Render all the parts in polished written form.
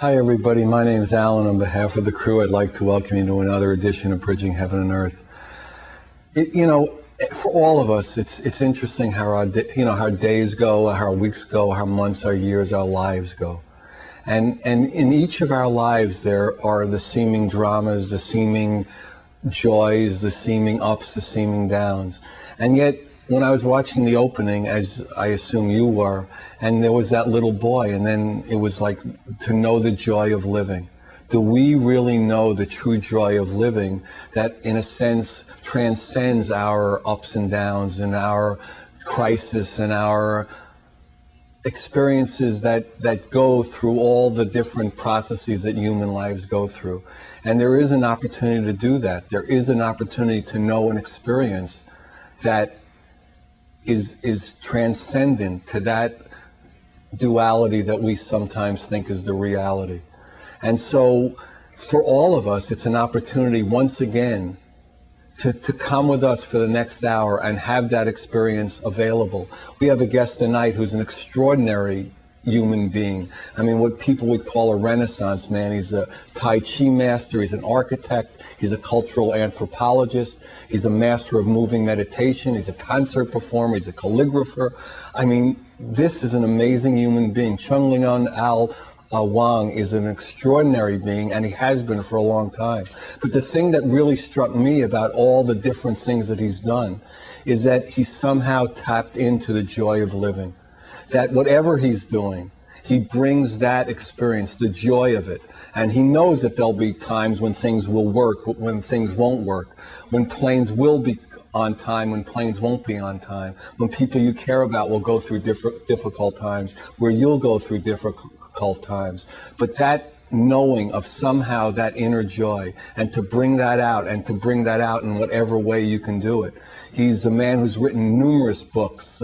Hi everybody, my name is Alan. On behalf of the crew, I'd like to welcome you to another edition of Bridging Heaven and Earth. For all of us, it's interesting how our days go, how our weeks go, how months, our years, our lives go. And in each of our lives there are the seeming dramas, the seeming joys, the seeming ups, the seeming downs. And yet, when I was watching the opening, as I assume you were, and there was that little boy, and then it was like to know the joy of living. Do we really know the true joy of living that, in a sense, transcends our ups and downs and our crisis and our experiences that go through all the different processes that human lives go through? And there is an opportunity to do that. There is an opportunity to know and experience that is transcendent to that duality that we sometimes think is the reality. And so for all of us, it's an opportunity once again to come with us for the next hour and have that experience available. We have a guest tonight who's an extraordinary human being. I mean, what people would call a Renaissance man. He's a Tai Chi master, he's an architect, he's a cultural anthropologist, he's a master of moving meditation, he's a concert performer, he's a calligrapher. I mean, this is an amazing human being. Chungliang Huang is an extraordinary being, and he has been for a long time. But the thing that really struck me about all the different things that he's done is that he somehow tapped into the joy of living. That whatever he's doing, he brings that experience, the joy of it. And he knows that there'll be times when things will work, when things won't work, when planes will be on time, when planes won't be on time, when people you care about will go through difficult times, where you'll go through difficult times. But that knowing of somehow that inner joy, and to bring that out, and to bring that out in whatever way you can do it. He's a man who's written numerous books,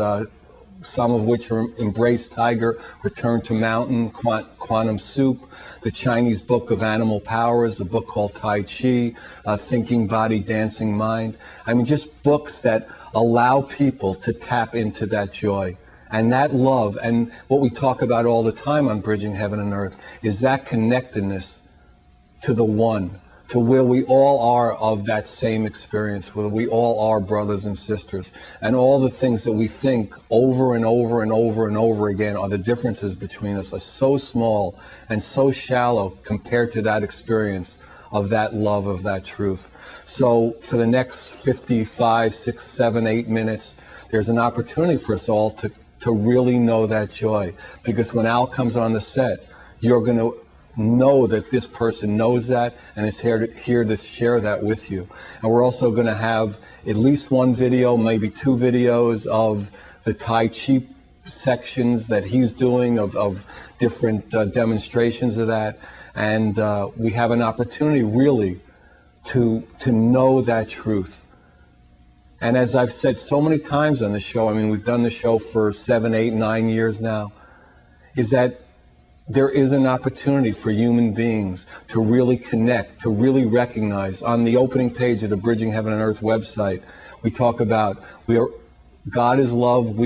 some of which are Embrace Tiger, Return to Mountain, Quantum Soup, the Chinese Book of Animal Powers, a book called Tai Ji, Thinking Body, Dancing Mind. I mean, just books that allow people to tap into that joy. And that love, and what we talk about all the time on Bridging Heaven and Earth, is that connectedness to the one, to where we all are of that same experience, where we all are brothers and sisters. And all the things that we think over and over and over and over again are the differences between us are so small and so shallow compared to that experience of that love, of that truth. So for the next 55, 6, 7, 8 minutes, there's an opportunity for us all to really know that joy. Because when Al comes on the set, you're going to know that this person knows that and is here to share that with you. And we're also going to have at least one video, maybe 2 videos of the Tai Chi sections that he's doing, of different demonstrations of that. And we have an opportunity really to know that truth. And as I've said so many times on the show, I mean, we've done the show for 7, 8, 9 years now, is that there is an opportunity for human beings to really connect, to really recognize. On the opening page of the Bridging Heaven and Earth website, we talk about God is love,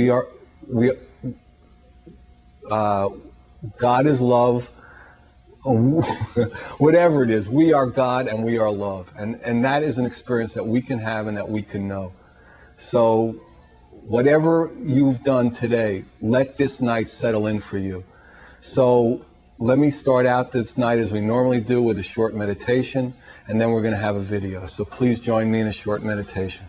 God is love, whatever it is, we are God and we are love. And that is an experience that we can have and that we can know. So whatever you've done today, let this night settle in for you. So let me start out this night as we normally do with a short meditation, and then we're going to have a video. So please join me in a short meditation.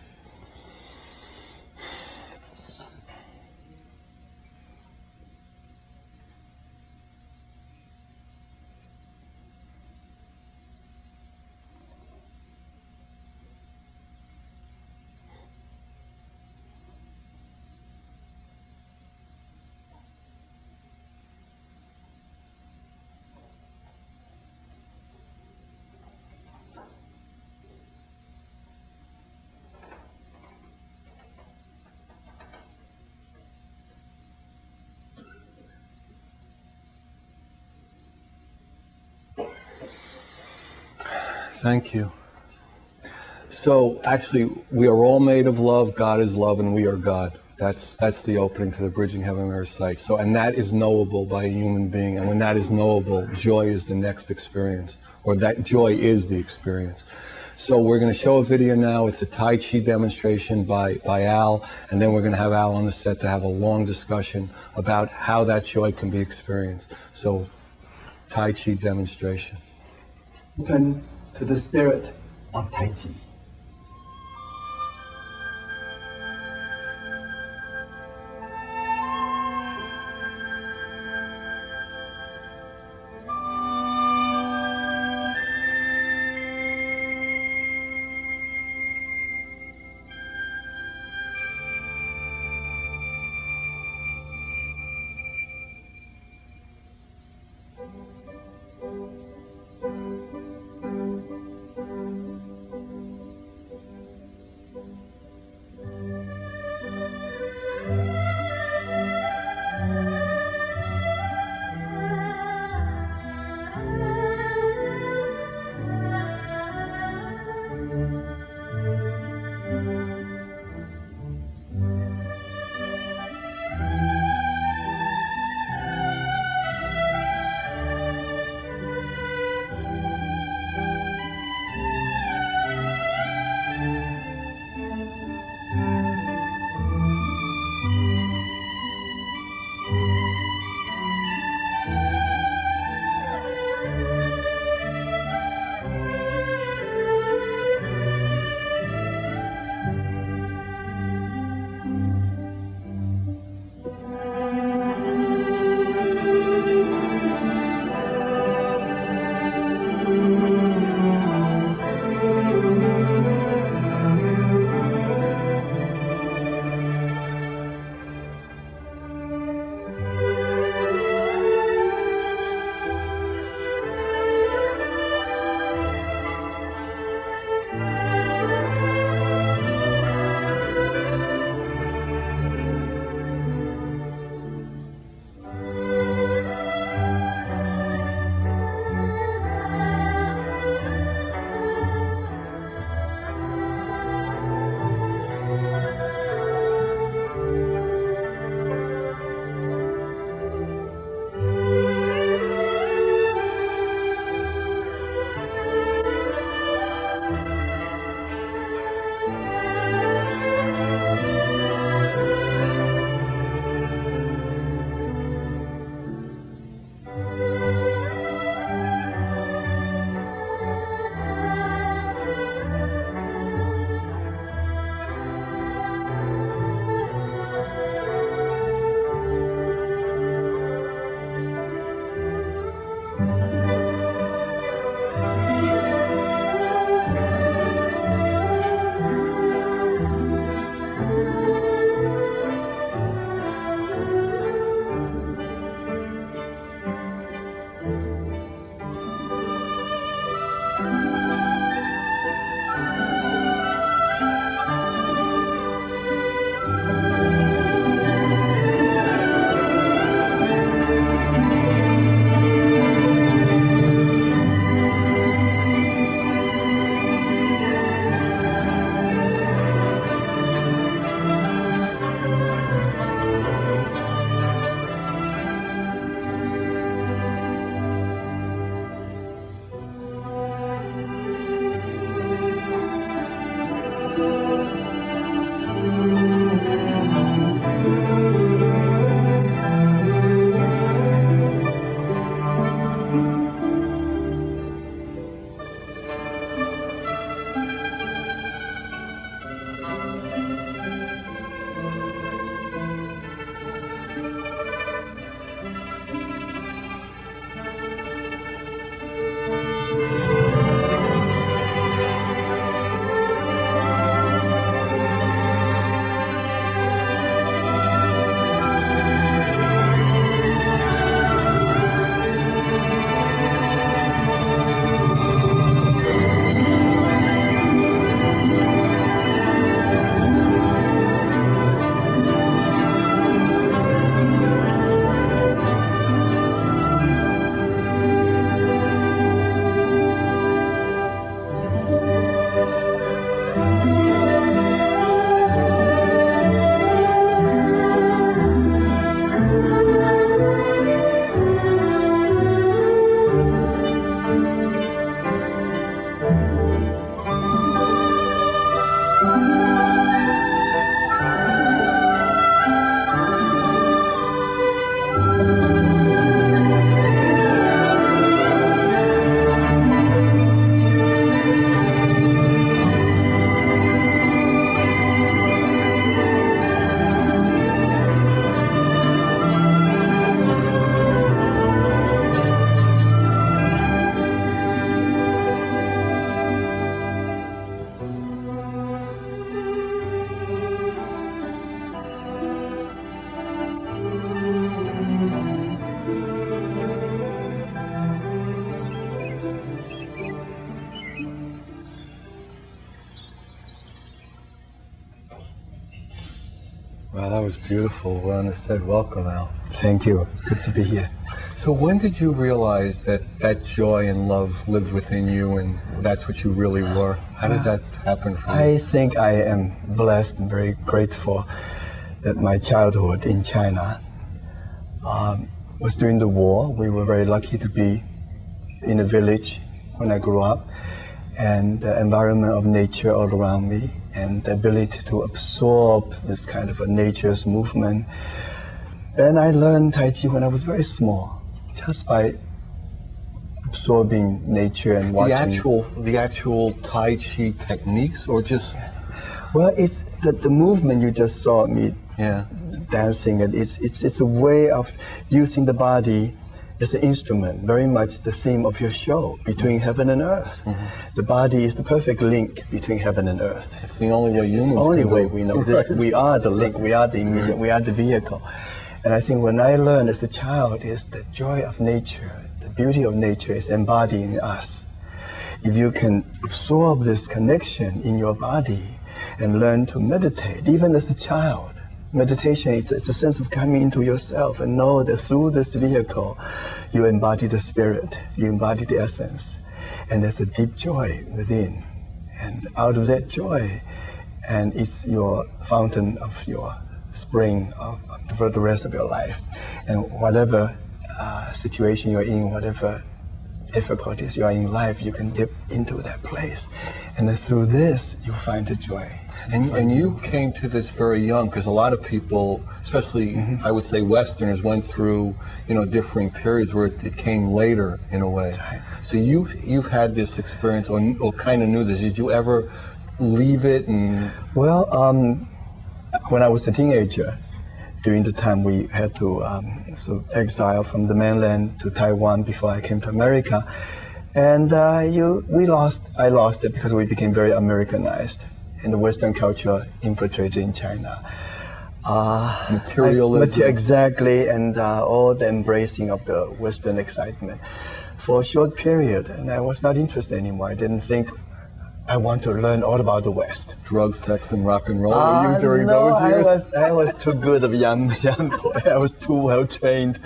Thank you. So actually, we are all made of love. God is love, and we are God. That's the opening to the Bridging Heaven and Earth site. So, and that is knowable by a human being. And when that is knowable, joy is the next experience, or that joy is the experience. So we're going to show a video now. It's a Tai Chi demonstration by Al, and then we're going to have Al on the set to have a long discussion about how that joy can be experienced. So, Tai Chi demonstration. Open to the spirit of Tai Chi. Wow, that was beautiful. Well, said, welcome, Al. Thank you. Good to be here. So when did you realize that that joy and love lived within you and that's what you really were? How did that happen for you? I think I am blessed and very grateful that my childhood in China was during the war. We were very lucky to be in a village when I grew up, and the environment of nature all around me and the ability to absorb this kind of a nature's movement. And I learned Tai Chi when I was very small, just by absorbing nature and watching. The actual Tai Chi techniques, or just? Well, it's the movement you just saw me dancing, and it's a way of using the body as an instrument, very much the theme of your show, between heaven and earth. The body is the perfect link between heaven and earth. It's the only way humans It's the only can way do. we know this. We are the link, we are the medium, we are the vehicle. And I think when I learned as a child is the joy of nature, the beauty of nature is embodied in us. If you can absorb this connection in your body and learn to meditate, even as a child, meditation, it's a sense of coming into yourself and know that through this vehicle, you embody the spirit, you embody the essence, and there's a deep joy within. And out of that joy, and it's your fountain of your spring for the rest of your life. And whatever situation you're in, whatever difficulties you're in life, you can dip into that place. And then through this, you find the joy. And you came to this very young, because a lot of people, especially I would say Westerners, went through different periods where it came later in a way. Right. So you've had this experience, or kind of knew this. Did you ever leave it? And well, when I was a teenager, during the time we had to exile from the mainland to Taiwan before I came to America, and I lost it because we became very Americanized. And the Western culture infiltrated in China. Materialism. Exactly, and all the embracing of the Western excitement for a short period. And I was not interested anymore. I didn't think I want to learn all about the West. Drugs, sex, and rock and roll. Were you during those years? I was too good of a young boy. I was too well trained.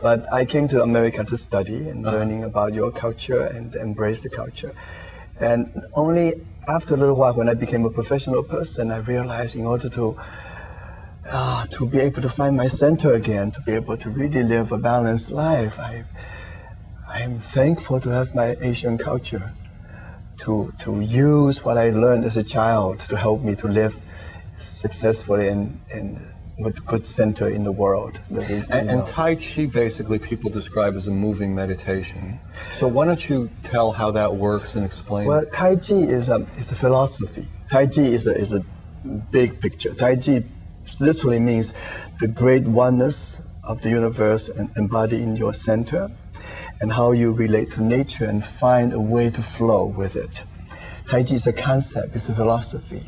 But I came to America to study and learning about your culture and embrace the culture. And only after a little while, when I became a professional person, I realized in order to be able to find my center again, to be able to really live a balanced life, I am thankful to have my Asian culture, to use what I learned as a child to help me to live successfully and with good center in the world. And Tai Chi, basically, people describe as a moving meditation. So why don't you tell how that works and explain? Well, Tai Chi is a philosophy. Tai Chi is a big picture. Tai Chi literally means the great oneness of the universe and embodied in your center, and how you relate to nature and find a way to flow with it. Tai Chi is a concept, it's a philosophy.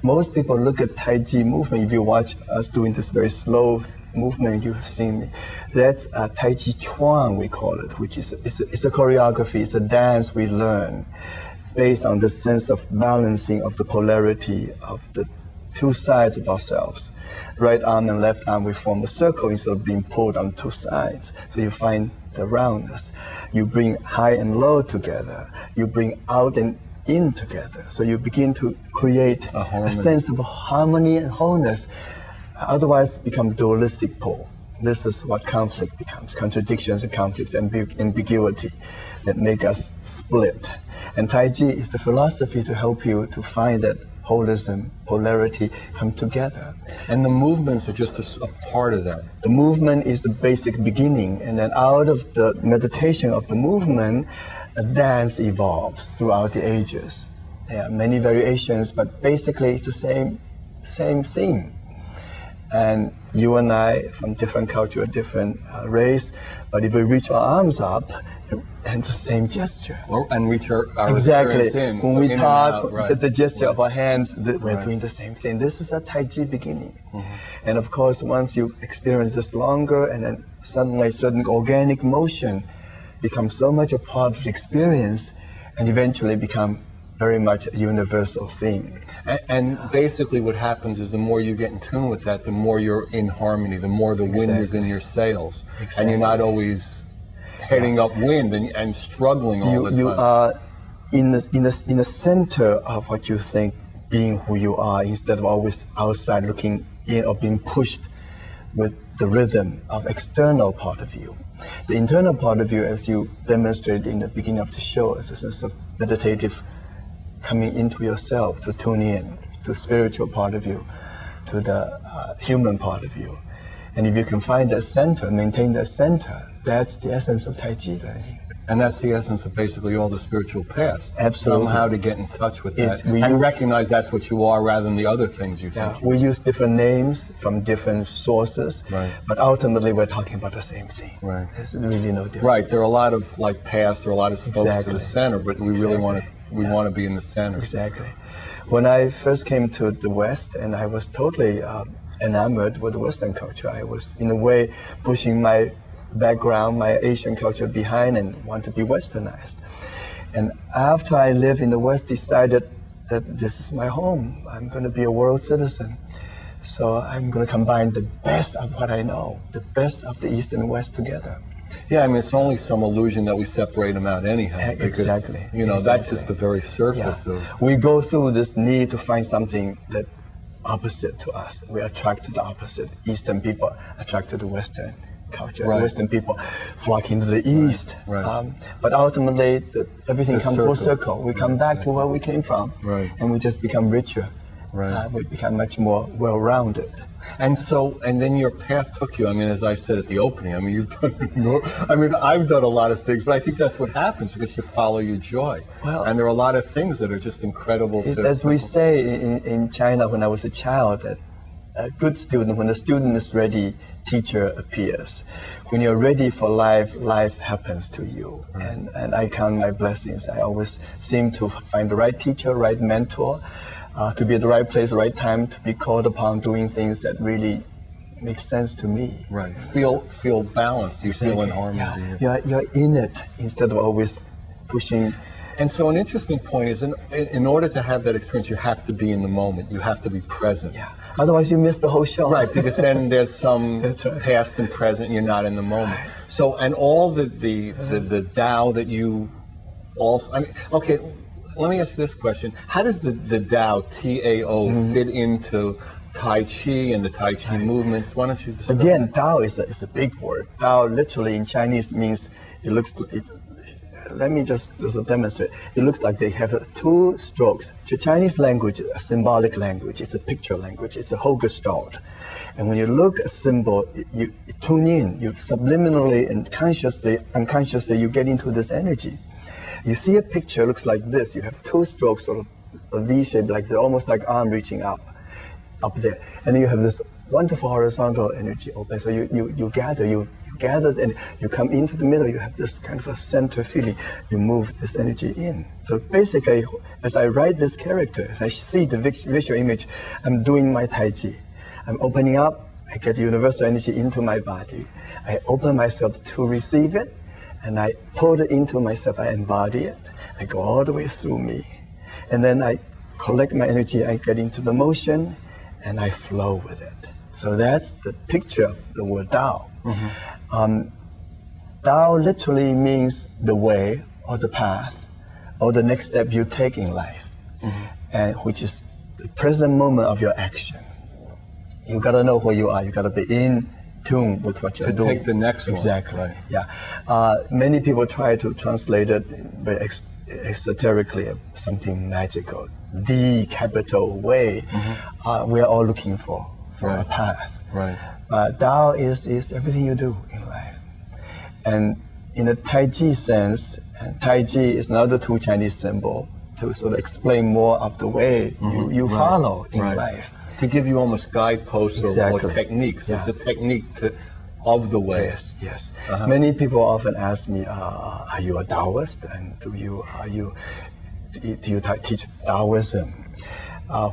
Most people look at Tai Chi movement. If you watch us doing this very slow movement, you have seen me. That's a Tai Chi Huang, we call it, which is it's a choreography. It's a dance we learn based on the sense of balancing of the polarity of the two sides of ourselves. Right arm and left arm, we form a circle instead of being pulled on two sides. So you find the roundness. You bring high and low together. You bring out and in together. So you begin to create a sense of harmony and wholeness. Otherwise become dualistic pole. This is what conflict becomes, contradictions and conflicts and ambiguity that make us split. And Tai Chi is the philosophy to help you to find that holism, polarity come together. And the movements are just a part of that. The movement is the basic beginning, and then out of the meditation of the movement, a dance evolves throughout the ages. There are many variations, but basically it's the same theme. And you and I, from different culture, different race, but if we reach our arms up, and the same gesture. And reach our exactly. In. When so we talk, right. the gesture of our hands, we're doing the same thing. This is a Tai Chi beginning. And of course, once you experience this longer, and then suddenly certain organic motion becomes so much a part of the experience, and eventually become very much a universal theme. And basically what happens is the more you get in tune with that, the more you're in harmony, the more the wind is in your sails. And you're not always heading upwind and struggling all the time. You are in the center of what you think, being who you are, instead of always outside looking in or being pushed with the rhythm of external part of you. The internal part of you, as you demonstrated in the beginning of the show, is a sense of meditative coming into yourself, to tune in to the spiritual part of you, to the human part of you. And if you can find that center, maintain that center, that's the essence of Tai Ji learning. And that's the essence of basically all the spiritual paths. Absolutely. Somehow to get in touch with that and recognize that's what you are rather than the other things you think. We use different names from different sources, but ultimately we're talking about the same thing. Right. There's really no difference. Right. There are a lot of like paths, there are a lot of spokes to the center, but we really want to be in the center. Exactly. When I first came to the West, and I was totally enamored with the Western culture, I was in a way pushing my background, my Asian culture behind, and want to be Westernized. And after I lived in the West, decided that this is my home. I'm going to be a world citizen. So I'm going to combine the best of what I know, the best of the East and West together. Yeah, I mean, it's only some illusion that we separate them out anyhow. Because, that's just the very surface of... We go through this need to find something that opposite to us. We attract to the opposite. Eastern people attract to the Western culture. Western people flocking to the East. But ultimately, everything comes full circle. We come back to where we came from, and we just become richer. We become much more well-rounded. And then your path took you, I mean, as I said at the opening, I mean, you've done, I've done a lot of things, but I think that's what happens because you follow your joy. Well, and there are a lot of things that are just incredible. As we say in China when I was a child, that a good student, when the student is ready, teacher appears. When you're ready for life, life happens to you. And I count my blessings. I always seem to find the right teacher, right mentor, to be at the right place, right time, to be called upon doing things that really make sense to me. Right. Feel balanced. You feel in harmony. You're in it instead of always pushing. And so an interesting point is, in order to have that experience, you have to be in the moment. You have to be present. Otherwise, you miss the whole show. Right, because then there's some past and present, and you're not in the moment. So, and all the Tao that you also, I mean, okay, let me ask you this question. How does the Tao, T-A-O, fit into Tai Chi and the Tai Chi movements? Why don't you describe Again, that? Tao is a big word. Tao literally in Chinese means, let me just demonstrate. It looks like they have two strokes. The Chinese language, a symbolic language, it's a picture language, it's a Hochgestalt. And when you look at a symbol, you tune in, you subliminally and unconsciously, you get into this energy. You see a picture, looks like this. You have two strokes, sort of a V shape, like they're almost like arm reaching up there. And then you have this wonderful horizontal energy open. So you gather and you come into the middle, you have this kind of a center feeling. You move this energy in. So basically, as I write this character, as I see the visual image, I'm doing my Tai Chi. I'm opening up, I get the universal energy into my body. I open myself to receive it, and I pull it into myself, I embody it. I go all the way through me. And then I collect my energy, I get into the motion, and I flow with it. So that's the picture of the word Tao. Tao literally means the way or the path or the next step you take in life, and which is the present moment of your action. You gotta know who you are. You gotta be in tune with what you're doing. To take the next one. Exactly. Many people try to translate it very esoterically, something magical. The capital way. We are all looking for a path. Tao is everything you do in life. And in a Tai Ji sense, Tai Ji is another two Chinese symbol to sort of explain more of the way you follow in life. To give you almost guideposts or techniques. It's a technique of the way. Yes. Many people often ask me, are you a Taoist? And do you teach Taoism?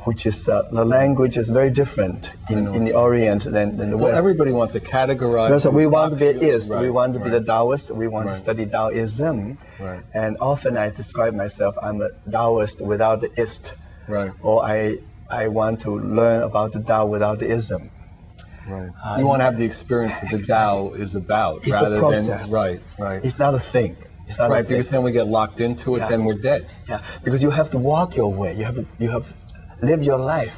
which is the language is very different in the Orient than the West. Everybody wants to categorize. So we want to be Ist, right, we want to be right. the Taoist, we want Right. to study Taoism, Right. and often I describe myself, I'm a Taoist without the Ist, Right. or I want to learn about the Tao without the ism. Right. You want to have the experience that the Tao is about, It's rather a process. than right, right, It's not a thing. It's not right. a thing. Because then we get locked into it, Yeah. then we're dead. Yeah, because you have to walk your way. You have live your life.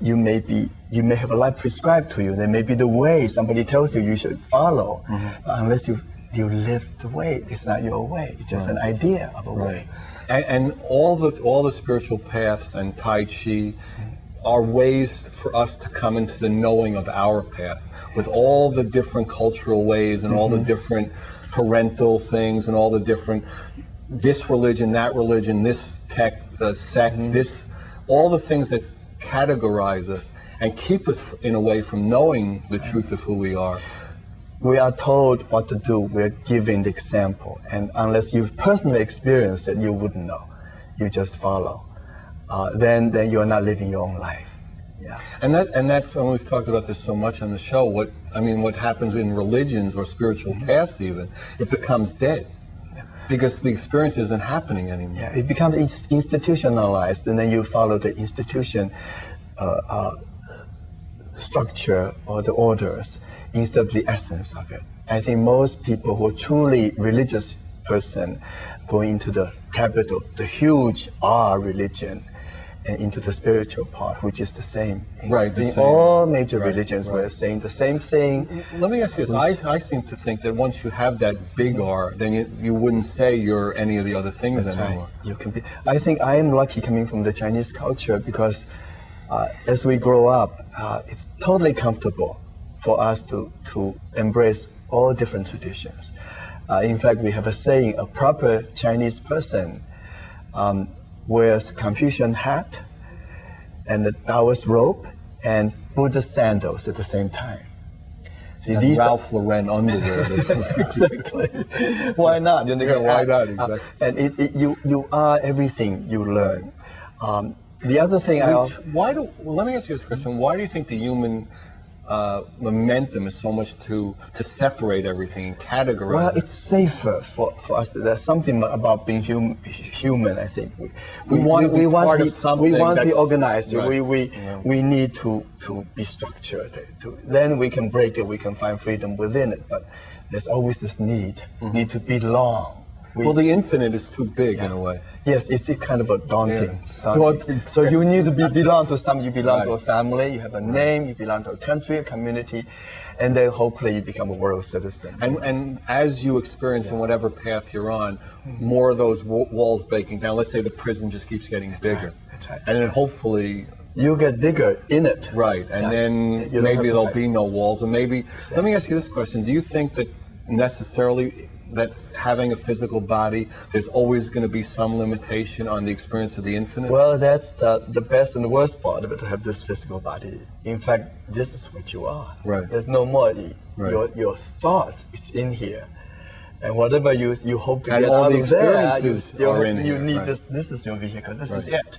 You may have a life prescribed to you. There may be the way somebody tells you you should follow. But unless you live the way, it's not your way. It's just an idea of a way. And all the spiritual paths and Tai Chi are ways for us to come into the knowing of our path, with all the different cultural ways and all the different parental things and all the different, this religion, that religion, this sect, this, all the things that categorize us and keep us in a way from knowing the truth of who we are. We are told what to do. We're given the example, and unless you've personally experienced it, you wouldn't know. You just follow. Then you're not living your own life. Yeah. And that's when we've talked about this so much on the show. What happens in religions or spiritual paths, even it becomes dead because the experience isn't happening anymore. Yeah, it becomes institutionalized, and then you follow the institution structure or the orders instead of the essence of it. I think most people who are truly religious person going into the capital, the huge R religion, and into the spiritual part, which is the same. Right, the In same. all major Right, religions, right. we're saying the same thing. Let me ask you this. I seem to think that once you have that big R, then you wouldn't say you're any of the other things That's anymore. right. You can be. I think I am lucky coming from the Chinese culture because as we grow up, it's totally comfortable for us to embrace all different traditions. In fact, we have a saying: a proper Chinese person wears Confucian hat and the Taoist robe and Buddhist sandals at the same time. See, And these Ralph Lauren underwear. exactly. Why not? Why not? Exactly. And you are everything you learn. The other thing Let me ask you this question. Why do you think the human momentum is so much to separate everything and categorize well, it? it's safer for us. There's something about being human. I think We want to be part of something We want to be that's- organized. right. We need to be structured. Then we can break it. We can find freedom within it. But there's always this need to belong. Well, the infinite is too big in a way. Yes, it's kind of a daunting. Yeah. Daunting. So you need to belong to some. You belong to a Right. family. You have a name. You belong to a country, a community, and then hopefully you become a world citizen. And as you experience in whatever path you're on, more of those walls breaking down. Let's say the prison just keeps getting bigger. That's right. And then hopefully, You get bigger in it. right, and Yeah. then You don't have maybe to there'll fight. be no walls. And maybe, let me ask you this question. Do you think that necessarily that having a physical body, there's always going to be some limitation on the experience of the infinite? Well, that's the best and the worst part of it, to have this physical body. In fact, this is what you are. Right. There's no more. Right. Your thought is in here. And whatever you hope to And get all out the of there, experiences you are in you here, need right. this is your vehicle. This is Right. it.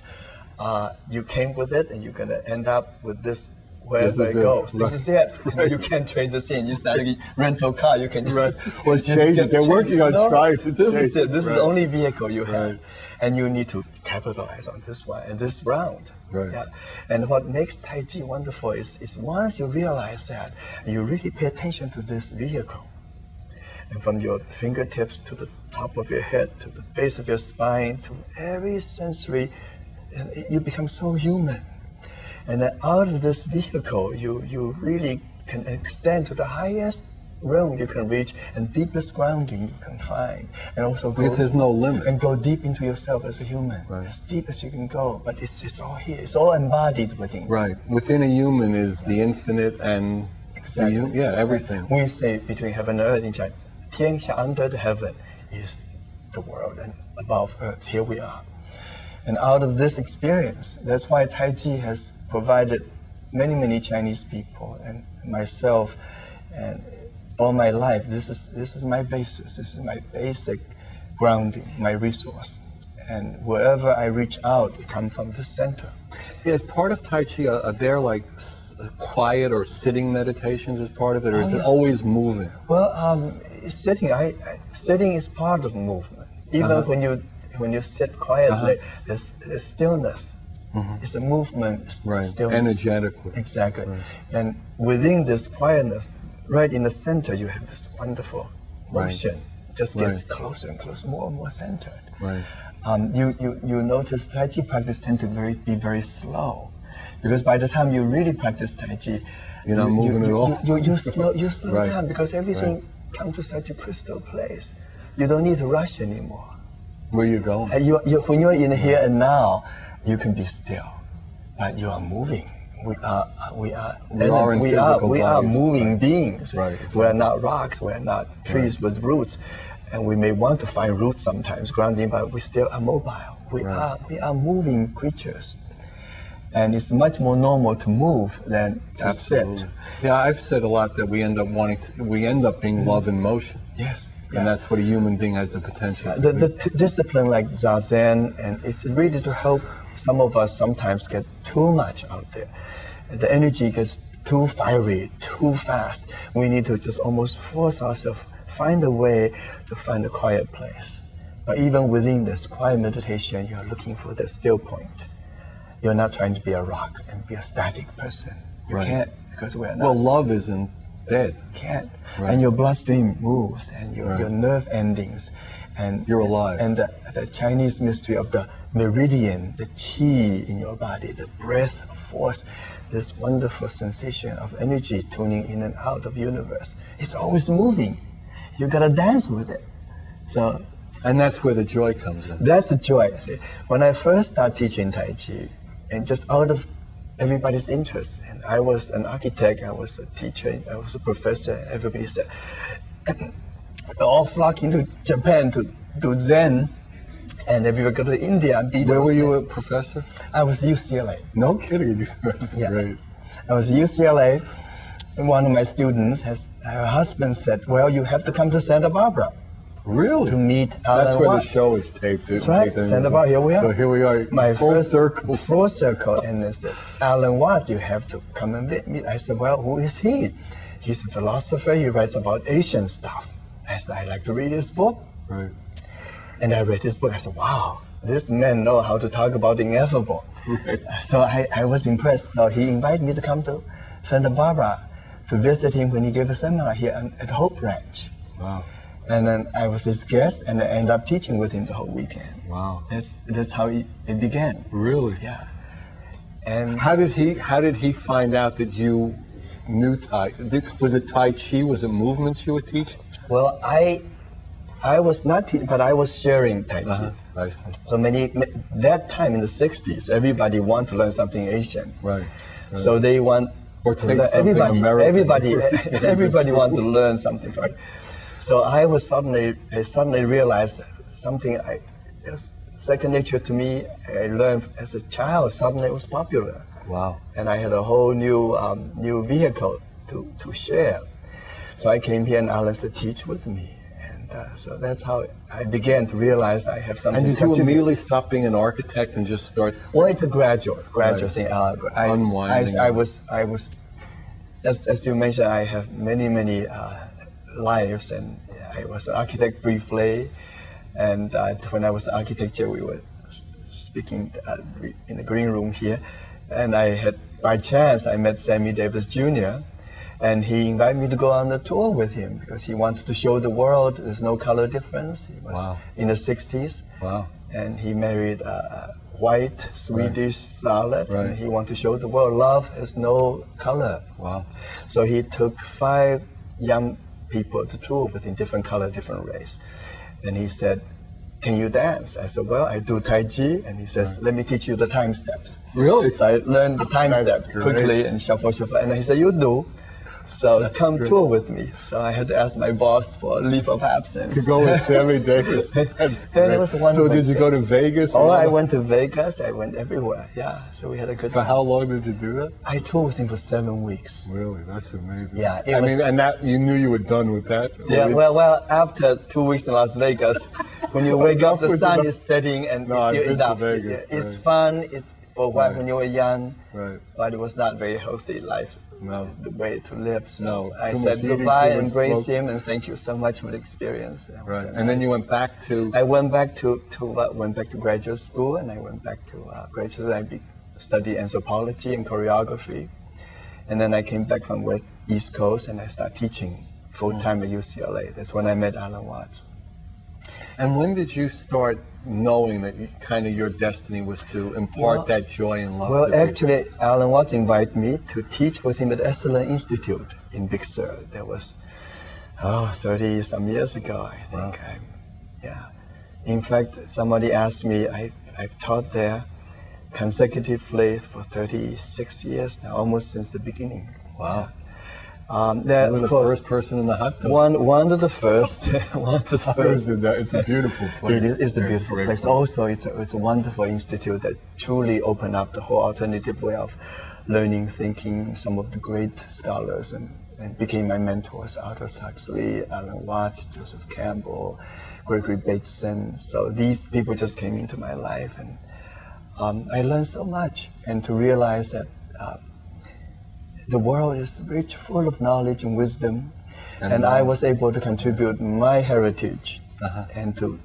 You came with it, and you're going to end up with this wherever This is it it. goes. Right. This is it. You can't trade this in. It's not a rental car. You can Right. or Or change it. They're working on trying to This change is it. it. This is Right. the only vehicle you have, Right. and you need to capitalize on this one and this round. Right. Yeah. And what makes Tai Chi wonderful is once you realize that, you really pay attention to this vehicle, and from your fingertips to the top of your head, to the base of your spine, to every sensory, and you become so human. And then out of this vehicle, you really can extend to the highest realm you can reach and deepest grounding you can find. And also Because there's no limit. and go deep into yourself as a human, Right. as deep as you can go. But it's all here. It's all embodied within you. Right. Within a human is the infinite and Exactly. everything. We say between heaven and earth in China, 天下 under the heaven is the world, and above earth, here we are. And out of this experience, that's why Tai Chi has provided many Chinese people and myself, and all my life. This is my basis. This is my basic grounding, my resource. And wherever I reach out, it comes from the center. Is part of Tai Chi, are there like quiet or sitting meditations as part of it, or is it always moving? Well, sitting, sitting is part of movement. Even when you sit quietly, there's stillness. It's a movement, stillness. Energetically. Exactly. And within this quietness, right in the center, you have this wonderful motion. Just gets closer and closer, more and more centered. Right. You notice Tai Chi practice tend to be very slow, because by the time you really practice Tai Chi, you're not moving at all. You slow down, because everything comes to such a crystal place. You don't need to rush anymore. Where you going? When you're in here and now, you can be still, but you are moving. We are moving beings. Right, exactly. We are not rocks. We are not trees with roots, and we may want to find roots sometimes, grounding, but we still are mobile. We are moving creatures, and it's much more normal to move than to sit. Yeah, I've said a lot that we end up being love in motion. Yes. And that's what a human being has the potential. The discipline like Zazen, and it's really to help some of us sometimes get too much out there. The energy gets too fiery, too fast. We need to just almost force ourselves, find a way to find a quiet place. But even within this quiet meditation, you're looking for the still point. You're not trying to be a rock and be a static person. You can't, because we're not. Well, love isn't dead. Can't. And your bloodstream moves, and your nerve endings, and you're alive. And the Chinese mystery of the meridian, the qi in your body, the breath of force, this wonderful sensation of energy tuning in and out of universe. It's always moving. You gotta dance with it. So, and that's where the joy comes in. That's the joy. See, when I first started teaching Tai Chi, and just out of everybody's interest, and I was an architect, I was a teacher, I was a professor, everybody said, all flocking to Japan to do Zen, and everybody go to India and be. Where were you a professor? I was UCLA. No kidding, that's great. I was UCLA, and one of my students, her husband said, well, you have to come to Santa Barbara. Really? To meet Alan That's where Watt. the show is taped. That's right, Santa Barbara, here we are. So here we are, my full circle. Full circle, and they said, Alan Watt, you have to come and meet. I said, well, who is he? He's a philosopher, he writes about Asian stuff. I said, I'd like to read his book. Right. And I read his book, I said, wow, this man knows how to talk about the ineffable. Right. So I was impressed. So he invited me to come to Santa Barbara to visit him when he gave a seminar here at Hope Ranch. Wow. And then I was his guest, and I ended up teaching with him the whole weekend. Wow. That's how it began. Really? Yeah. And how did he find out that you knew Tai? Was it Tai Chi? Was it movements you were teaching? Well, I was not teaching, but I was sharing Tai Chi. I see. So that time in the 60s, everybody wanted to learn something Asian. Right. So they want or take something American. Everybody wanted to learn something, right? So I suddenly realized something second nature to me. I learned as a child. Suddenly it was popular. Wow! And I had a whole new vehicle to share. So I came here, and Alan said, "Teach with me." And so that's how I began to realize I have something. And did you immediately stop being an architect and just start? Well, it's a gradual thing. Unwinding. I was, as you mentioned, I have many lives, and I was an architect briefly, and when I was architecture, we were speaking in the green room here, and by chance I met Sammy Davis Jr., and he invited me to go on the tour with him because he wanted to show the world there's no color difference. He was in the 60s, and he married a white Swedish starlet, and he wanted to show the world love has no color. Wow! So he took 5 young people to tour with in different color, different race. And he said, can you dance? I said, well, I do Tai Chi. And he says, let me teach you the time steps. Really? So I learned the time steps quickly and shuffle. And he said, you do. So come great. tour with me. So I had to ask my boss for a leave of absence. To go with Sammy Davis. That's And great. it was wonderful. So did you go to Vegas? Oh, I went to Vegas. I went everywhere. Yeah. So we had a good For time. how long did you do that? I toured with him for 7 weeks. Really, that's amazing. Yeah, it I was- mean, and that you knew you were done with that. Yeah, Or well, after 2 weeks in Las Vegas, when you wake up, the Enough sun was is setting and No, I've you're been to enough. Vegas, It's right. fun. It's for a while Right. when you were young, right. but it was not very healthy life. No. The way to live. So No, I too said much eating, goodbye, too much embraced smoke. him, and thank you so much for the experience. That was Right. so And then nice. you went back to. I went back to graduate school, and I went back to graduate school. I studied anthropology and choreography, and then I came back from East Coast, and I started teaching full time at UCLA. That's when I met Alan Watts. And when did you start knowing that kind of your destiny was to impart that joy and love? Well, to people? actually, Alan Watts invited me to teach with him at Excellence Institute in Big Sur. That was 30 some years ago, I think. Wow. Yeah. In fact, somebody asked me, I've taught there consecutively for 36 years now, almost since the beginning. Wow. There, You were of the course, first person in the hot tub. one of the first. One of the first. It's a beautiful place. It's a Yeah, beautiful great place. Also, it's a wonderful institute that truly opened up the whole alternative way of learning, thinking. Some of the great scholars and became my mentors: Aldous Huxley, Alan Watts, Joseph Campbell, Gregory Bateson. So these people just came into my life, and I learned so much. And to realize that the world is rich, full of knowledge and wisdom, and I was able to contribute my heritage and to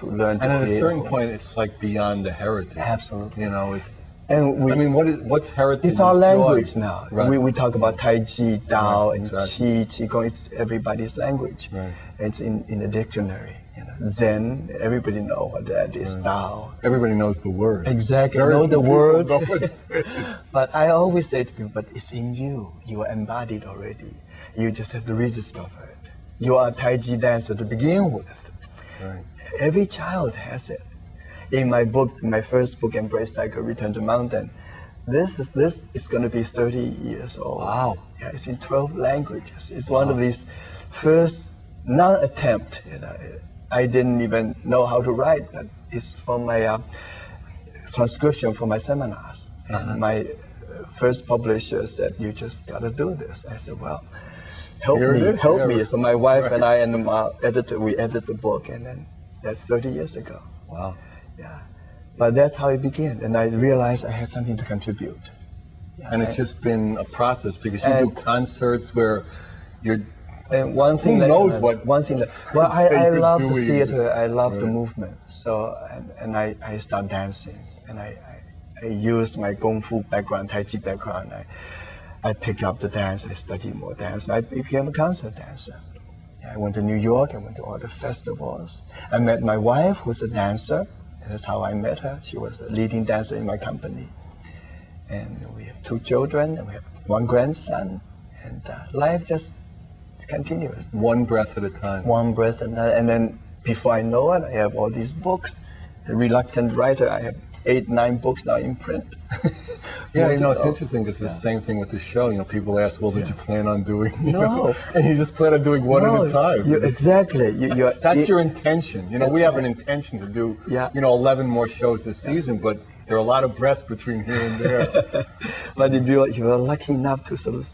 learn. And at a create certain wholeness. point, it's like beyond the heritage. Absolutely. You know, it's. And I mean, what's heritage? it's our is joy. language now. Right. We talk about Tai Ji, Tao, Right, and exactly. Qi, Qigong. It's everybody's language. Right. It's in the dictionary. You know, Zen, everybody know what that is. Tao. Everybody knows the word. Exactly. Very Know the few people word. know what it is. But I always say to people, but it's in you. You are embodied already. You just have to rediscover it. You are a Tai Chi dancer to begin with. Right. Every child has it. In my book, my first book, Embrace Tiger, Return to Mountain, this is going to be 30 years old. Wow. Yeah, it's in 12 languages. It's one of these first non-attempt. You know, I didn't even know how to write, but it's from my transcription from my seminars. And my first publisher said, "You just got to do this." I said, "Well, help Here it me, is, help yeah. me." So my wife and I and my editor, we edited the book, and then that's 30 years ago. Wow. Yeah, but that's how it began, and I realized I had something to contribute. Yeah, And it's just been a process because you do And- concerts where you're. and one thing Who that knows what one thing that well, say I you're love the doing. theater, I love the Right. movement. So and I start dancing, and I use my Kung Fu background, Tai Chi background. I pick up the dance, I study more dance, and I became a concert dancer. I went to New York, I went to all the festivals. I met my wife, who's a dancer, and that's how I met her. She was a leading dancer in my company. And we have 2 children, and we have 1 grandson, and life just continues. One breath at a time. One breath, and then before I know it, I have all these books. A reluctant writer, I have 8, 9 books now in print. Yeah, you know, it's interesting because it's the same thing with the show. You know, people ask, well, did you plan on doing, you know, No. and you just plan on doing one at a time. Exactly. That's your intention. You know, we have an intention to do, Yeah. 11 more shows this season, but there are a lot of breaths between here and there. But if you're lucky enough to sort of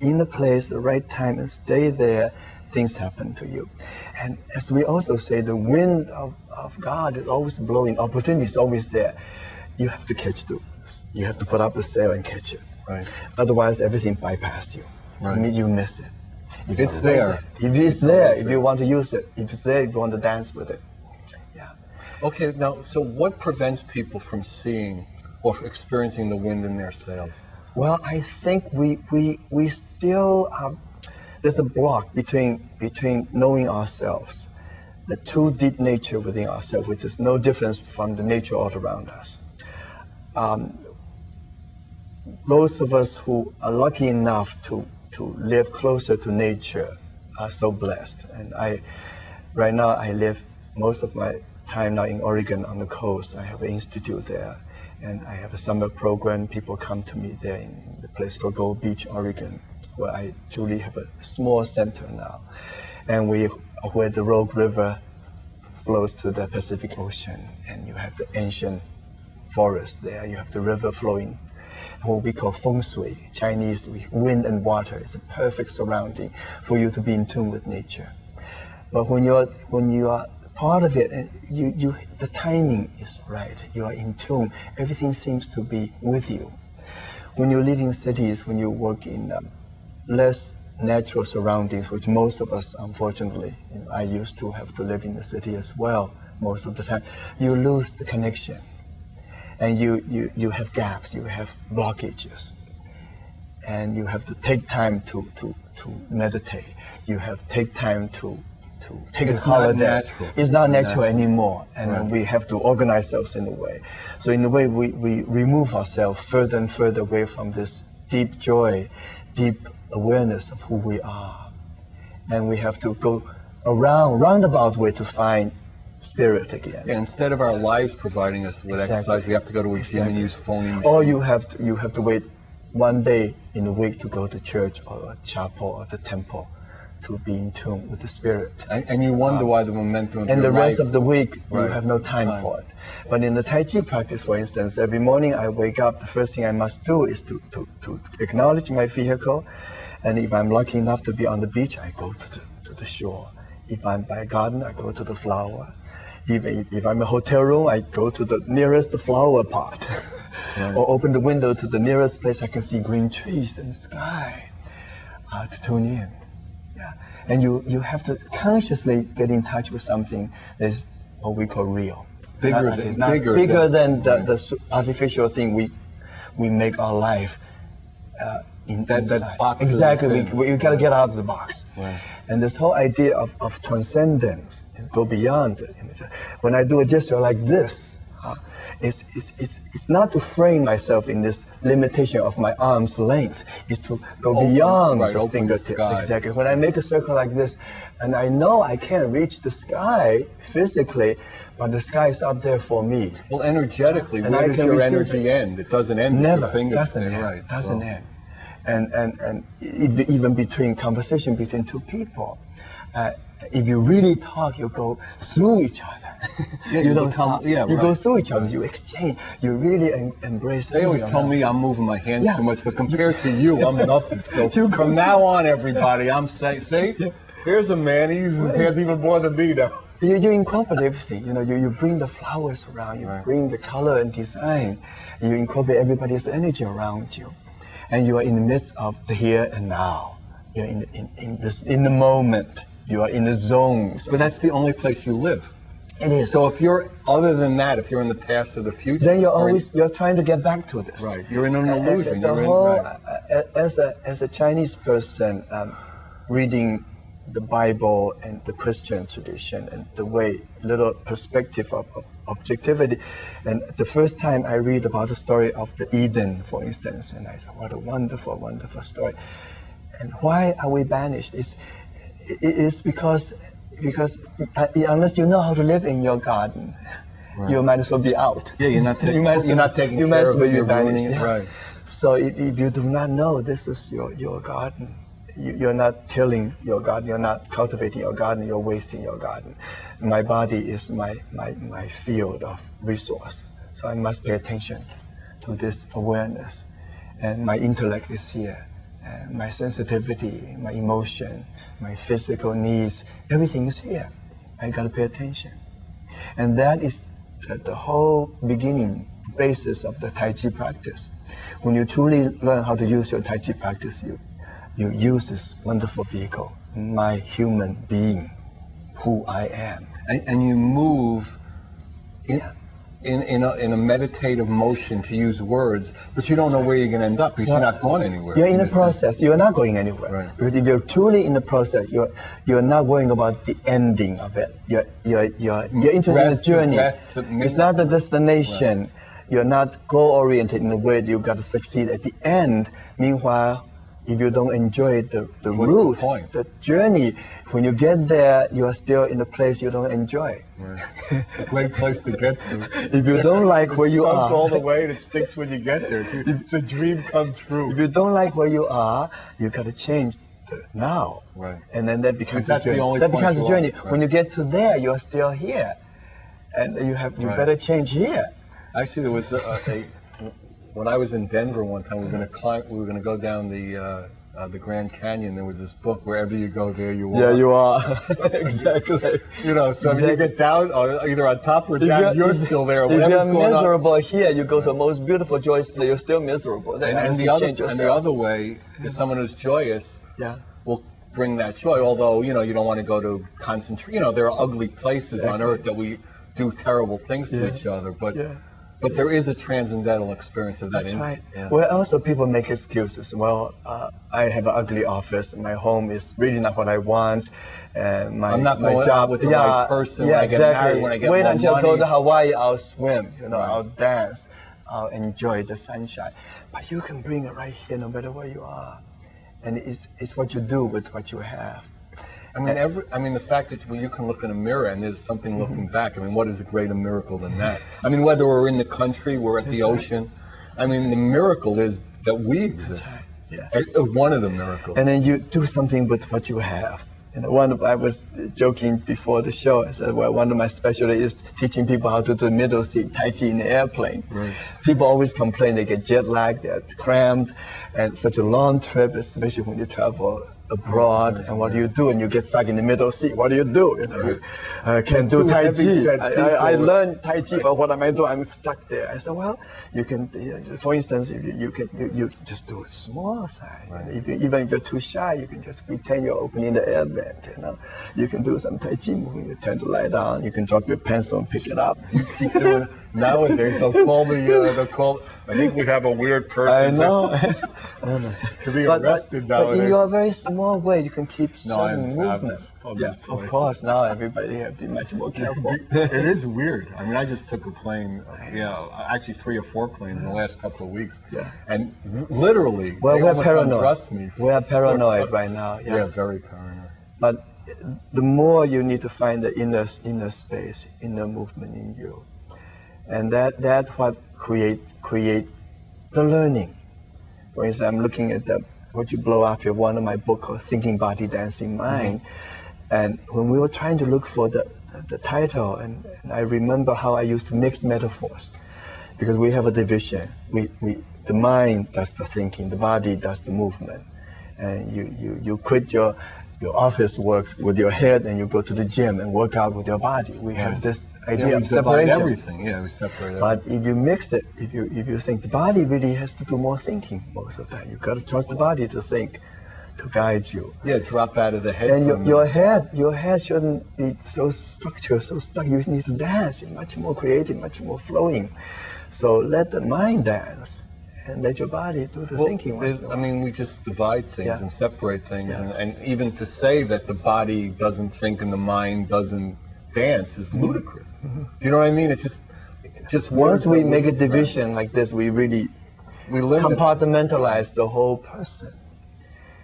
in the place, the right time, and stay there, things happen to you. And as we also say, the wind of God is always blowing. Opportunity is always there. You have to catch you have to put up the sail and catch it. Right. Otherwise, everything bypasses you. Right. You miss it. If It's there. If it's there, always if there. you want to use it. If it's there, if you want to dance with it. Yeah. Okay, now, so what prevents people from seeing or experiencing the wind in their sails? Well, I think we still there's a block between knowing ourselves, the true deep nature within ourselves, which is no difference from the nature all around us. Those of us who are lucky enough to live closer to nature are so blessed. And right now I live most of my time now in Oregon on the coast. I have an institute there, and I have a summer program. People come to me there in the place called Gold Beach, Oregon, where I truly have a small center now. And where the Rogue River flows to the Pacific Ocean, and you have the ancient forest there, you have the river flowing, what we call feng shui, Chinese, wind and water is a perfect surrounding for you to be in tune with nature. But when you are part of it, the timing is right, you are in tune, everything seems to be with you. When you live in cities, when you work in less natural surroundings, which most of us, unfortunately, I used to have to live in the city as well most of the time, you lose the connection. And you have gaps, you have blockages. And you have to take time to meditate. You have to take time to take a holiday. Natural. It's not natural anymore. And right. we have to organize ourselves in a way. So in a way, we remove ourselves further and further away from this deep joy, deep awareness of who we are. And we have to go roundabout way to find spirit again. Yeah, instead of our lives providing us with exercise, we have to go to a gym and use phony machines. Or you have to wait one day in a week to go to church or a chapel or the temple to be in tune with the spirit. And you wonder why the momentum of and your the rest life, of the week, right, you have no time for it. But in the Tai Chi practice, for instance, every morning I wake up, the first thing I must do is to acknowledge my vehicle. And if I'm lucky enough to be on the beach, I go to the shore. If I'm by a garden, I go to the flower. If I'm in a hotel room, I go to the nearest flower pot. Right. Or open the window to the nearest place I can see green trees and sky to tune in. Yeah. And you have to consciously get in touch with something that is what we call real. Bigger than the artificial thing we make our life that box. Exactly, we got to get out of the box. Right. And this whole idea of transcendence, and go beyond it. When I do a gesture like this, it's not to frame myself in this limitation of my arm's length. It's to go beyond the fingertips. Exactly. When I make a circle like this, and I know I can't reach the sky physically, but the sky is up there for me. Well, energetically, and where does your energy end? It doesn't end with your fingertips. Doesn't end. Right. Doesn't end. And even between conversation between two people, if you really talk, you go through each other. Yeah, you don't talk. Yeah, you go through each other. Right. You exchange. You really embrace. They always tell me I'm moving my hands too much, but compared to you, I'm nothing. So from now on, everybody, I'm saying, see, here's a man. His hands even more than me now. You incorporate everything. You bring the flowers around. You bring the color and design. You incorporate everybody's energy around you. And you are in the midst of the here and now. You're in the moment. You are in the zones. But that's the only place you live. It is. So if you're, other than that, if you're in the past or the future, then you're trying to get back to this. Right. You're in an illusion. As a Chinese person, reading the Bible and the Christian tradition and the way, little perspective of objectivity. And the first time I read about the story of the Eden, for instance, and I said, what a wonderful, wonderful story. And why are we banished? It's because unless you know how to live in your garden, you might as well be out. Yeah, you're not taking care of it, you're ruining it. Right. So if you do not know this is your garden, you're not tilling your garden, you're not cultivating your garden, you're wasting your garden. My body is my field of resource. So I must pay attention to this awareness. And my intellect is here. And my sensitivity, my emotion, my physical needs, everything is here. I gotta pay attention. And that is the whole beginning, basis of the Tai Chi practice. When you truly learn how to use your Tai Chi practice, you use this wonderful vehicle, my human being, who I am. And you move in a meditative motion, to use words, but you don't know where you're going to end up because you're not going anywhere. You're in the process. You're not going anywhere. Right. Because if you're truly in the process, you're not worrying about the ending of it. You're interested in the journey. It's not the destination. Right. You're not goal-oriented in the way that you've got to succeed at the end. Meanwhile, if you don't enjoy the What's route, the point? the journey, when you get there, you are still in a place you don't enjoy. Right. A great place to get to. If you don't like where you Stunk are, all the way, and it stinks when you get there. It's a dream come true. if you don't like where you are, you got to change now. Right. And then that becomes Because that's a journey. the only That point becomes a you journey. want, right. When you get to there, you're still here, and you Right. better change here. Actually, there was when I was in Denver one time, we were going to go down the Grand Canyon. There was this book, wherever you go, there you are. Yeah, you are. Exactly. You know, so if you get down, either on top or down, you're still there. If Whatever's you're going on. miserable here, you go to the most beautiful, joyous place, you're still miserable. Then And you change yourself. the other way is someone who's joyous Yeah. will bring that joy. Although, you know, you don't want to go to concentrate. You know, there are ugly places on earth that we do terrible things to each other. But there is a transcendental experience of that. That's right. Yeah. Well, also people make excuses. Well, I have an ugly office. My home is really not what I want. And I'm not my going job out with the right person when Yeah, I get exactly. married, when I get Wait more until I money. go to Hawaii, I'll swim. You know, Right. I'll dance. I'll enjoy the sunshine. But you can bring it right here, no matter where you are. And it's what you do with what you have. I mean, the fact that you can look in a mirror and there's something looking back. I mean, what is a greater miracle than that? I mean, whether we're in the country, we're at the ocean. I mean, the miracle is that we exist. Yeah. One of the miracles. And then you do something with what you have. You know, I was joking before the show. I said, well, one of my specialties is teaching people how to do middle seat Tai Chi in the airplane. Right. People always complain they get jet lagged, they're cramped, and such a long trip, especially when you travel abroad. And what do you do? And you get stuck in the middle seat. What do? You know, I can't do Tai Chi. I learned Tai Chi, but what am I doing? I'm stuck there. I said, well, you can, for instance, if you just do a small side. Right. Even if you're too shy, you can just pretend you're opening the air vent. You know, you can do some Tai Chi movement. You turn the light on. You can drop your pencil and pick it up. Nowadays, they'll call me. I think we have a weird person. I know. To be arrested but nowadays. in your very small way, you can keep I certain understand. movement. I'm Yeah, just of playing. course. Now everybody have to be much more careful. It is weird. I mean, I just took a plane, actually 3 or 4 planes in the last couple of weeks. Yeah. And literally, Well, they we're almost paranoid. undressed me. We're paranoid right now. Yeah, very paranoid. But the more you need to find the inner space, inner movement in you, and that's what create the learning. For instance, I'm looking at what you blow up here, one of my book called Thinking Body, Dancing Mind. And when we were trying to look for the title, and I remember how I used to mix metaphors, because we have a division. The mind does the thinking, the body does the movement. And you quit your office work with your head and you go to the gym and work out with your body. We have this idea We of divide separation. everything. Yeah, we separate everything. But if you mix it, if you think the body really has to do more thinking most of the time, you've got to trust the body to think, to guide you. Yeah, drop out of the head. And for a your head shouldn't be so structured, so stuck. You need to dance. You're much more creative, much more flowing. So let the mind dance and let your body do the thinking. I mean, we just divide things Yeah. and separate things. Yeah. And even to say that the body doesn't think and the mind doesn't dance is ludicrous. Do you know what I mean? It's just words. Once we that make a division like this, we really we limit. compartmentalize the whole person.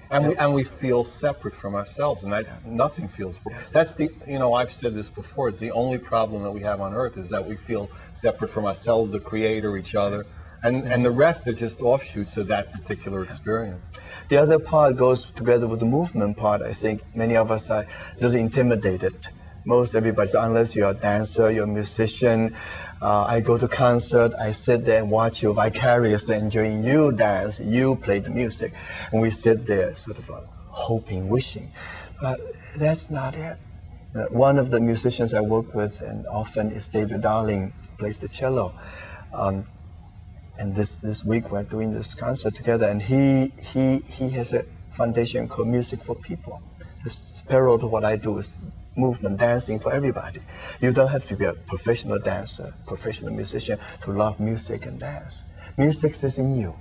And we feel separate from ourselves, and that nothing feels. That's I've said this before. It's the only problem that we have on Earth is that we feel separate from ourselves, the Creator, each other, and the rest are just offshoots of that particular experience. The other part goes together with the movement part. I think many of us are a little intimidated. Most everybody, so unless you're a dancer, you're a musician. I go to concert, I sit there and watch you vicariously enjoying you dance, you play the music, and we sit there sort of hoping, wishing. But that's not it. One of the musicians I work with, and often is David Darling, plays the cello. And this week we're doing this concert together, and he has a foundation called Music for People. It's parallel to what I do is movement, dancing for everybody. You don't have to be a professional dancer, professional musician to love music and dance. Music is in you,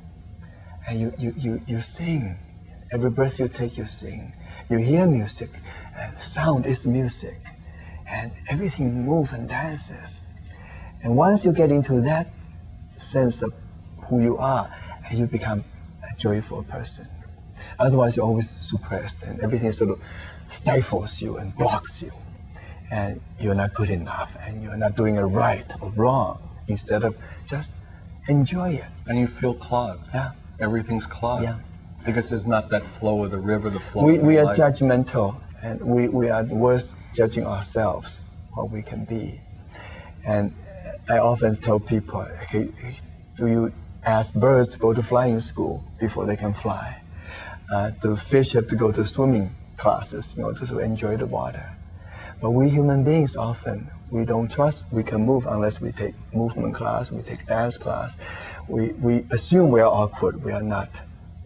and you sing. Every breath you take, you sing. You hear music, and sound is music, and everything moves and dances. And once you get into that sense of who you are, and you become a joyful person. Otherwise, you're always suppressed, and everything sort of stifles you and blocks you. And you're not good enough, and you're not doing it right or wrong, instead of just enjoy it. And you feel clogged. Yeah. Everything's clogged. Yeah. Because there's not that flow of the river, the flow of We the are life. judgmental, and we are the worst judging ourselves, what we can be. And I often tell people, okay, do you ask birds to go to flying school before they can fly? Do fish have to go to swimming classes in order to enjoy the water? But we human beings often, we don't trust we can move unless we take movement class, we take dance class. We assume we are awkward, we are not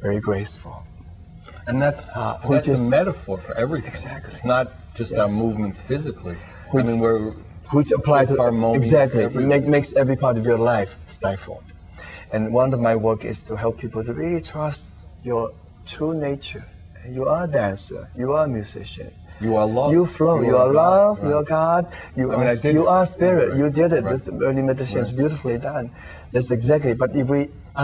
very graceful. And that's which a is- metaphor for everything. Exactly. It's not just our movements physically. Which- I mean, we're Which applies It's to harmonious exactly, everywhere. makes every part of your life stifled. And one of my work is to help people to really trust your true nature. You are a dancer, you are a musician, you are love. you flow, you are God, love, right. you are God, you I mean, are I did- you are spirit. right, You did it. right. This early meditation is Right. beautifully done. That's exactly. But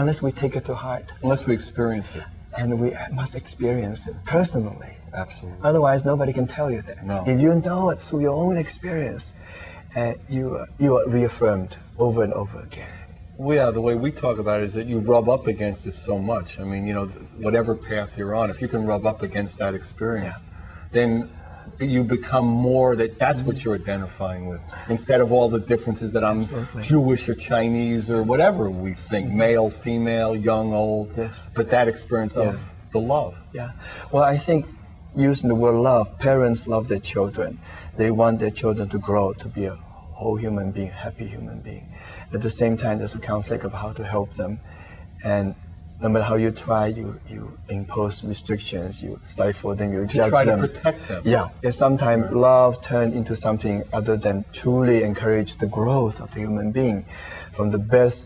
unless we take it to heart, Unless we experience it. and we must experience it personally. Absolutely. Otherwise, nobody can tell you that. No. If you know it through your own experience, you are reaffirmed over and over again. Well, yeah, the way we talk about it is that you rub up against it so much. I mean, whatever path you're on, if you can rub up against that experience, then you become more that's what you're identifying with, instead of all the differences that I'm Absolutely. Jewish or Chinese or whatever we think, male, female, young, old. Yes. But that experience of the love. Yeah. Well, I think using the word love, parents love their children. They want their children to grow to be a whole human being, happy human being. At the same time, there's a conflict of how to help them. And no matter how you try, you impose restrictions, you stifle them, you To judge try them. to protect them. Yeah, and sometimes love turns into something other than truly encourage the growth of the human being. From the best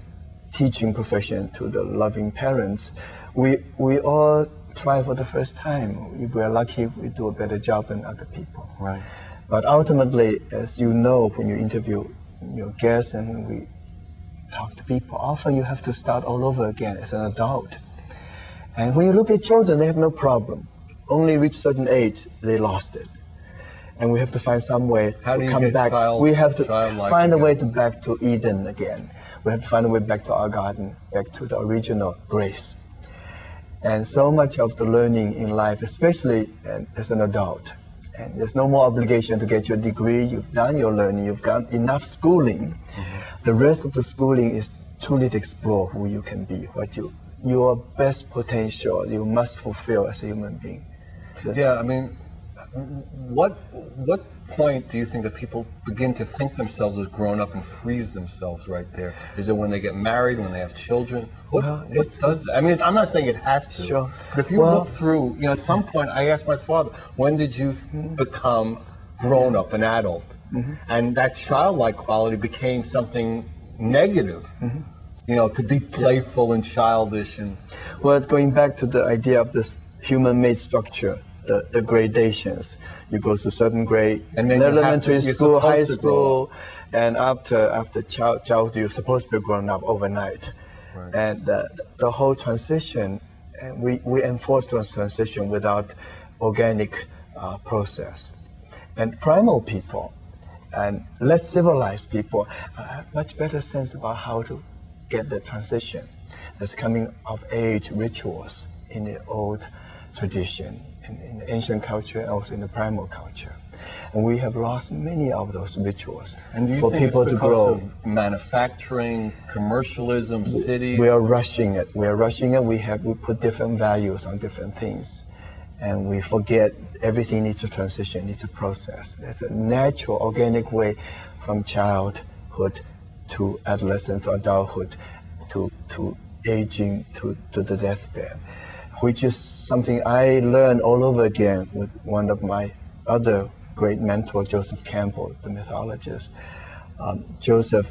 teaching profession to the loving parents, we all try for the first time. If we're lucky, we do a better job than other people. Right. But ultimately, as you know, when you interview your guests and when we talk to people, often you have to start all over again as an adult. And when you look at children, they have no problem. Only reach certain age, they lost it. And we have to find some way How do to you come get back. We have to childlike find a again? way to back to Eden again. We have to find a way back to our garden, back to the original grace. And so much of the learning in life, especially as an adult, and there's no more obligation to get your degree. You've done your learning. You've got enough schooling. The rest of the schooling is truly to explore who you can be, what your best potential you must fulfill as a human being. Yeah, I mean, what point do you think that people begin to think themselves as grown up and freeze themselves right there? Is it when they get married, when they have children? What does that? I mean, I'm not saying it has to. Sure. But if you Well- look through, at some point, I asked my father, when did you become grown up, an adult? And that childlike quality became something negative. To be playful and childish and. Well, going back to the idea of this human-made structure, the gradations. You go to certain grade, And then you have to- elementary you're school, high supposed to grow school, and after childhood, you're supposed to be grown up overnight. Right. And the whole transition, and we enforce the transition without organic process. And primal people and less civilized people have much better sense about how to get the transition. There's coming of age rituals in the old tradition, in the ancient culture, and also in the primal culture. And we have lost many of those rituals And do you for think people it's to because grow. of manufacturing, commercialism, cities? We are rushing it. We put different values on different things. And we forget everything needs a transition, needs a process. There's a natural, organic way from childhood to adolescence to adulthood to aging to the deathbed, which is something I learned all over again with one of my other great mentors, Joseph Campbell, the mythologist. Joseph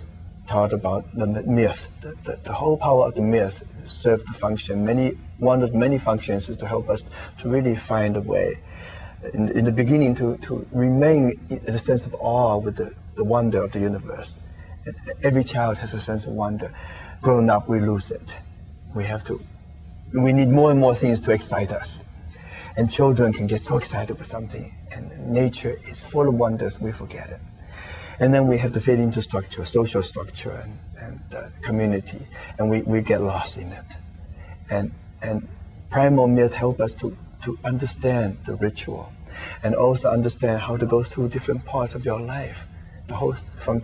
taught about the myth. The whole power of the myth served the function. One of many functions is to help us to really find a way, in the beginning, to remain in a sense of awe with the wonder of the universe. Every child has a sense of wonder. Grown up, we lose it. We need more and more things to excite us. And children can get so excited with something, and nature is full of wonders, we forget it. And then we have to fit into structure, social structure, and community, and we get lost in it. And primal myth help us to understand the ritual, and also understand how to go through different parts of your life, the whole from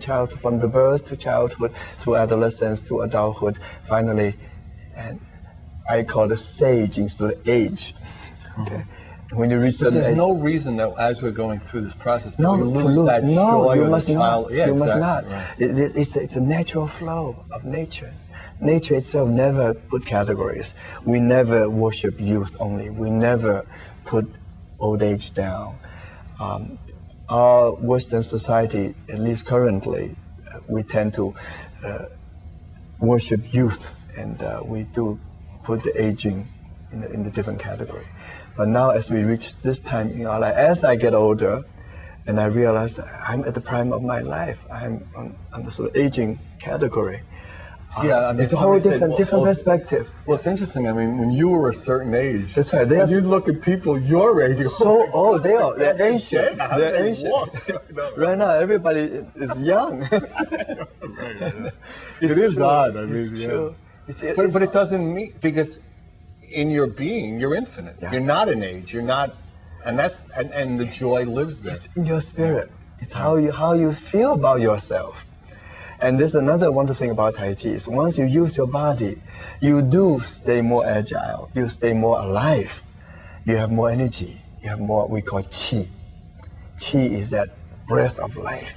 the birth to childhood, through adolescence to adulthood, finally, and I call it sage instead of age. Okay. When you reach certain There's age, no reason that as we're going through this process that no, we lose that no, joy you or must the child. not. Yeah, you exactly. must not. Right. It's a natural flow of nature. Nature itself never put categories. We never worship youth only. We never put old age down. Our Western society, at least currently, we tend to worship youth, and we do put the aging in the different category. But now, as we reach this time in our life, as I get older, and I realize I'm at the prime of my life, I'm on the sort of aging category. Yeah, I mean, It's a whole somebody said, different perspective. Well, it's interesting. I mean, when you were a certain age, That's right. and you'd look at people your age, you go, So they're ancient. How They're they ancient. walk. Right now, everybody is young. It is true. odd. I mean, It's yeah. true. But it doesn't mean, because in your being, you're infinite. Yeah. You're not an age. You're not, and that's and the joy lives there. It's in your spirit. It's how you feel about yourself. And there's another wonderful thing about Tai Chi is once you use your body, you do stay more agile. You stay more alive. You have more energy. You have more we call Qi. Qi is that breath of life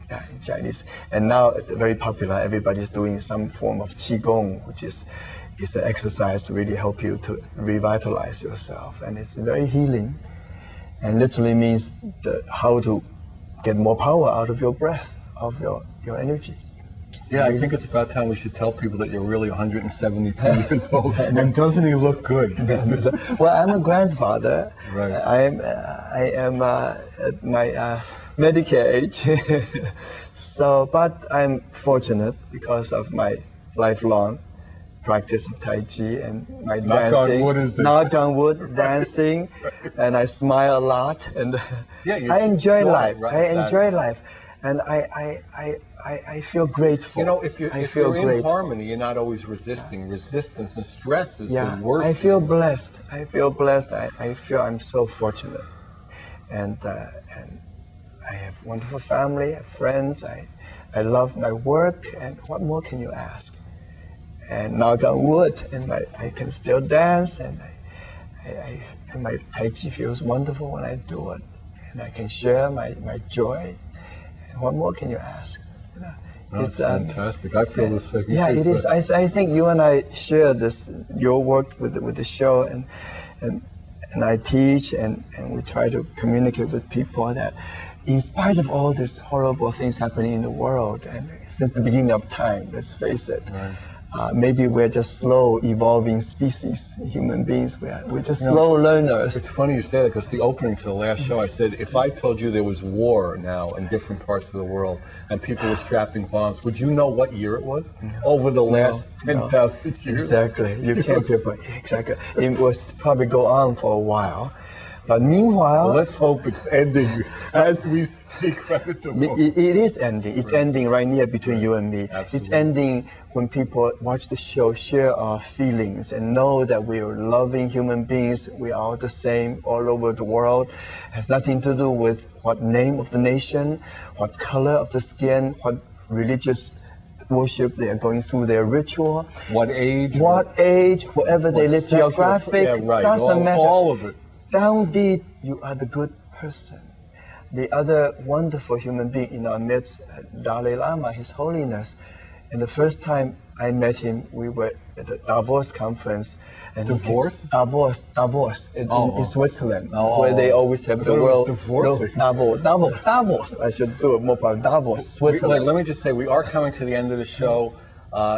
in Chinese. And now it's very popular. Everybody's doing some form of Qigong, which is an exercise to really help you to revitalize yourself. And it's very healing. And literally means how to get more power out of your breath, of your energy. Yeah, I think it's about time we should tell people that you're really 172 years old. And doesn't he look good? Well, I'm a grandfather. Right. I am at my Medicare age. But I'm fortunate because of my lifelong practice of Tai Chi and my Knock dancing. on wood is this. Knock on wood, dancing, and I smile a lot, and Yeah, I enjoy joy, life. right, I exactly. enjoy life, and I feel grateful. You know, if you're in grateful. harmony, you're not always resisting. Resistance and stress is Yeah, the worst. I feel thing. blessed. I feel blessed. I feel I'm so fortunate, and I have wonderful family, I have friends. I love my work, and what more can you ask? And knock on wood, and I can still dance, and and my Tai Chi feels wonderful when I do it, and I can share my joy. And what more can you ask? You know, It's fantastic. I feel the same. yeah, it is. I think you and I share this, your work with the show, and I teach, and we try to communicate with people that in spite of all these horrible things happening in the world, and since the beginning of time, let's face it, maybe we're just slow evolving species, human beings. We're just slow learners. It's funny you say that, because the opening for the last show, I said, if I told you there was war now in different parts of the world and people were strapping bombs, would you know what year it was? Over the last 10,000 years? Exactly. You can't pinpoint. Exactly. It will probably go on for a while. But meanwhile, Let's hope it's ending as we speak right at the moment. it is ending. It's ending right here between you and me. Absolutely. It's ending when people watch the show, share our feelings, and know that we are loving human beings. We are all the same all over the world. It has nothing to do with what name of the nation, what color of the skin, what religious worship they are going through their ritual, What age? wherever they live, sexual- geographic, yeah, right. doesn't matter. All of it. Down deep, you are the good person. The other wonderful human being in our midst, Dalai Lama, His Holiness. And the first time I met him, we were at the Davos conference. And Davos in Switzerland, where they always have the world. Davos. I should do it more about Davos, Switzerland. Let me just say, we are coming to the end of the show.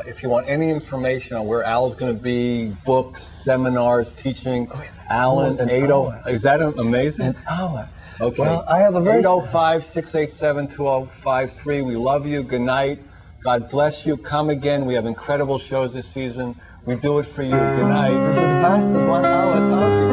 If you want any information on where Al's going to be, books, seminars, teaching, Alan and 80, is that amazing? An hour. Okay. Well, I have a very 805-687-2053. We love you. Good night. God bless you. Come again. We have incredible shows this season. We do it for you. Good night. This is the fastest 1 hour talking.